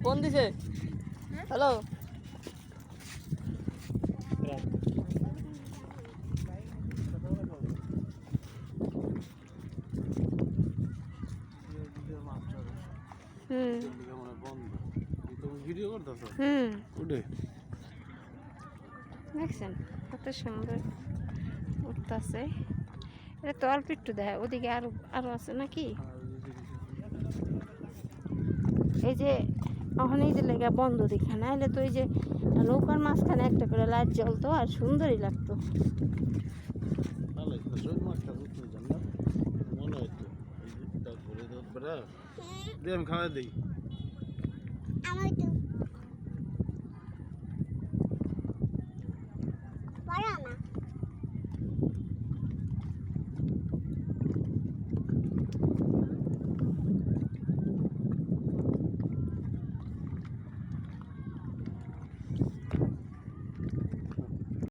Phone দিছে। Hello, video করতেছ? উঠে দেখছেন কত সুন্দর উঠতেছে। এটা তো অল্প একটু দেয়, ওদিকে আরো আরো আছে নাকি? এই যে এখন এই যে লেগা বন্ধ দেখা, নাহলে তো এই যে নৌকার মাঝখানে একটা করে লাইট জ্বলতো আর সুন্দরই লাগতো। আমি খাওয়া দিই।